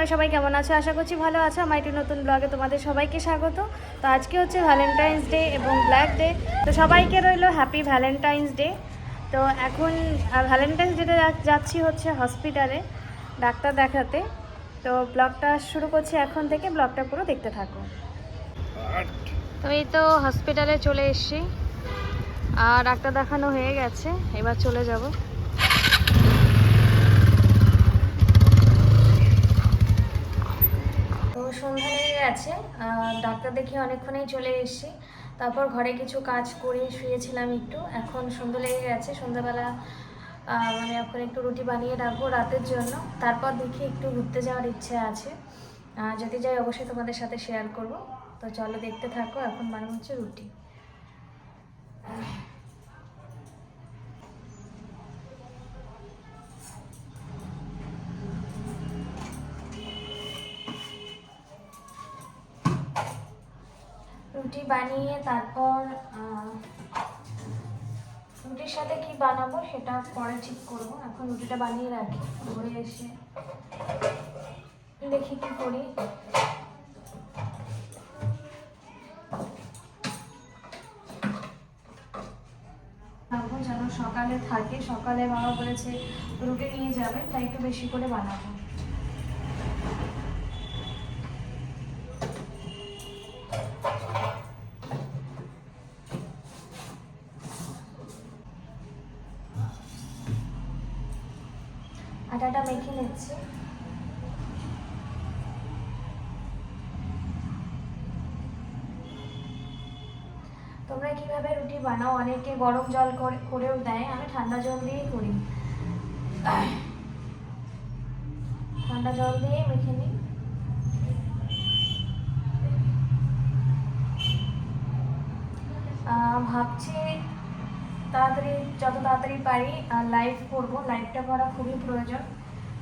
তোমরা সবাই কেমন আছো? আশা করছি ভালো আছো। আমার একটি নতুন ব্লগে তোমাদের সবাইকে স্বাগত। তো আজকে হচ্ছে ভ্যালেন্টাইন্স ডে এবং ব্ল্যাক ডে। তো সবাইকে রইলো হ্যাপি ভ্যালেন্টাইন্স ডে। তো এখন ভ্যালেন্টাইন্স ডেতে যাচ্ছি হচ্ছে হসপিটালে ডাক্তার দেখাতে। তো ব্লগটা শুরু করছি এখন থেকে, ব্লগটা পুরো দেখতে থাকো। তো এই তো হসপিটালে চলে এসেছি, আর ডাক্তার দেখানো হয়ে গেছে, এবার চলে যাব। তো সন্ধ্যা লেগে গেছে, ডাক্তার দেখিয়ে অনেকক্ষণেই চলে এসেছি। তারপর ঘরে কিছু কাজ করে শুয়েছিলাম একটু। এখন সন্ধ্যা লেগে গেছে, সন্ধ্যাবেলা মানে এখন একটু রুটি বানিয়ে রাখবো রাতের জন্য। তারপর দেখি একটু ঘুরতে যাওয়ার ইচ্ছে আছে, যদি যাই অবশ্যই তোমাদের সাথে শেয়ার করব। তো চলো দেখতে থাকো। এখন বানানো হচ্ছে রুটি। রুটি বানিয়ে তারপর রুটির সাথে কি বানাবো সেটা পরে ঠিক করবো। এখন রুটিটা বানিয়ে রাখি, ঘুরে এসে দেখি কি করি। যেন সকালে থাকে, সকালে বাবা বলেছে রুটি নিয়ে যাবে, তাই একটু বেশি করে বানাবো। আটাটা মেখে নিচ্ছি। তোমরা কিভাবে রুটি বানাও? অনেকে গরম জল করেও দেয়, আমি ঠান্ডা জল দিয়েই করি। ঠান্ডা জল দিয়ে মেখে নিই। ভাবছি তাড়াতাড়ি, যত তাড়াতাড়ি পারি লাইভ করবো। লাইভটা করা খুবই প্রয়োজন,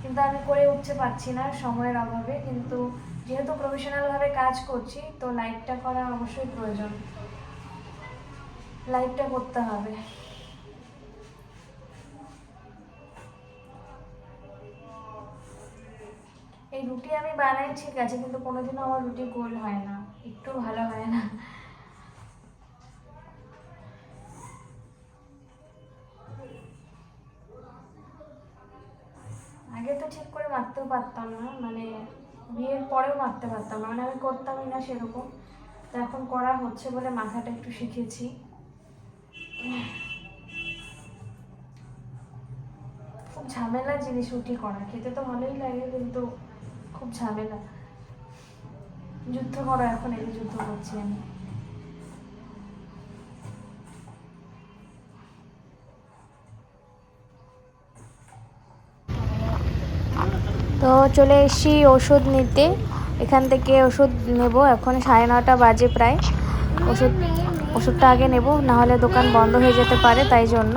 কিন্তু আমি করে উঠতে পারছি না সময়ের অভাবে। কিন্তু যেহেতু প্রফেশনালভাবে কাজ করছি, তো লাইভটা করা অবশ্যই প্রয়োজন, লাইভটা করতে হবে। এই রুটি আমি বানাই ঠিক আছে, কিন্তু কোনোদিনও আমার রুটি গোল হয় না, একটু ভালো হয় না। আগে তো ঠিক করে মারতেও পারতাম না, মানে বিয়ের পরেও মারতে পারতাম না, মানে আমি করতামই না সেরকম। তো এখন করা হচ্ছে বলে মাথাটা একটু শিখেছি। খুব ঝামেলা জিনিস রুটি করা, খেতে তো ভালোই লাগে কিন্তু খুব ঝামেলা। যুদ্ধ করা, এখন এই যুদ্ধ করছি আমি। তো চলে এসেছি ওষুধ নিতে। এখান থেকে ওষুধ নেব, এখন 9:30 বাজে প্রায়। ওষুধটা আগে নেব, নাহলে দোকান বন্ধ হয়ে যেতে পারে, তাই জন্য।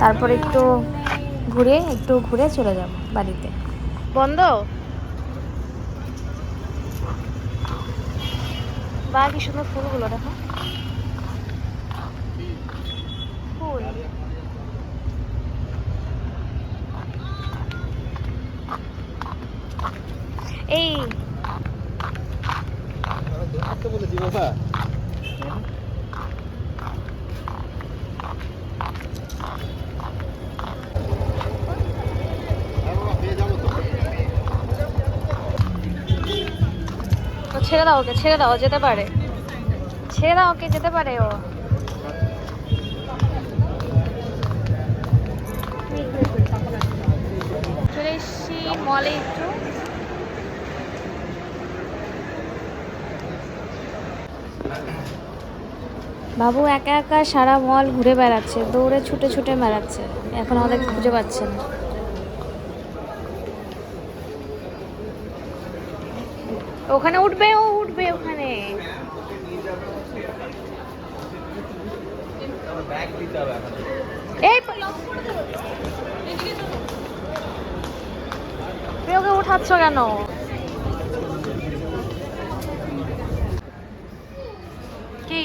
তারপর একটু ঘুরে চলে যাব বাড়িতে। বন্ধ বা কি সুন্দর ফুলগুলো দেখো, ফুল। এই ছেড়ে দাও ওকে, ছেড়ে দাও, যেতে পারে, ছেড়ে দাও ওকে, যেতে পারে ও। চলে এসেছি মলে একটু। বাবু একা একা সারা মল ঘুরে বেড়াচ্ছে, দৌড়ে ছুটে ছুটে বেড়াচ্ছে, এখন আমাদেরকে খুঁজে পাচ্ছে না। ওখানে উঠবে, ও উঠবে ওখানে। এই তুমি ওকে উঠাচ্ছ কেন? কি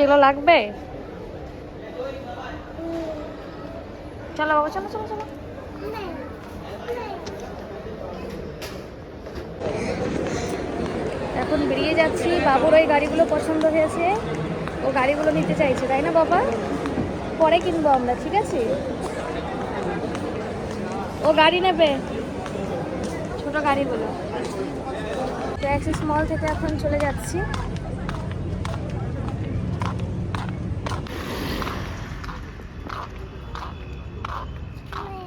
এগুলো লাগবে? চলো বাবা, চলো চলো চলো। এখন বেরিয়ে যাচ্ছি। বাবুর ওই গাড়িগুলো পছন্দ হয়েছে, ও গাড়িগুলো নিতে চাইছে, তাই না বাবা? পরে কিনবো আমরা, ঠিক আছে? ও গাড়ি নেবে, ছোট গাড়িগুলো। তো অ্যাক্সিস মল থেকে এখন চলে যাচ্ছি।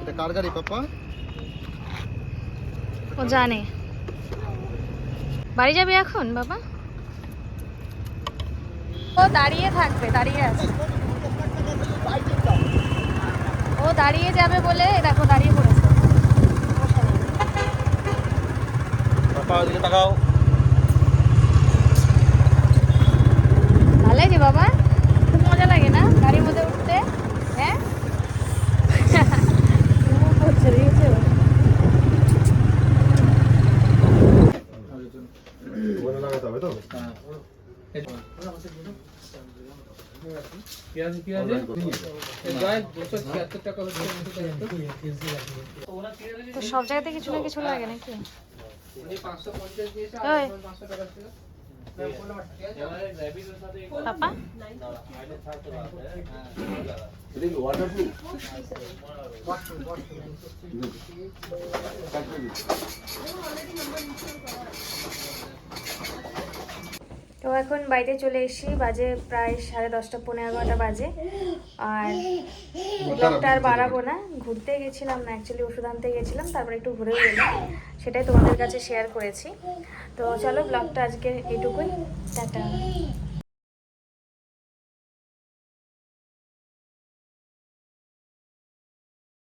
এটা কার গাড়ি পাপা? ও জানে। বাড়ি যাবে এখন বাবা? ও দাঁড়িয়ে থাকবে, দাঁড়িয়ে আছে। ও দাঁড়িয়ে যাবে বলে দেখো দাঁড়িয়ে পড়েছে। পাপা ওদিকে তাকাও। ভালো লাগে বাবা, খুব মজা লাগে না গাড়ির মধ্যে উঠতে? হ্যাঁ করছে দিয়েছে ও। বলে লাগাতে হবে তো? তো সব জায়গাতে কিছু না কিছু লাগে নাকি? ওই, পাপা তো এখন বাইরে চলে এসেছি, বাজে প্রায় 10:30 11:30 বাজে। আর ব্লগটা আর বাড়াবো না, ঘুরতে গেছিলাম না, অ্যাকচুয়ালি ওষুধ আনতে গেছিলাম, তারপর একটু ঘুরেও এলাম, সেটাই তোমাদের কাছে শেয়ার করেছি। তো চলো ব্লগটা আজকে এইটুকুই, টাটা।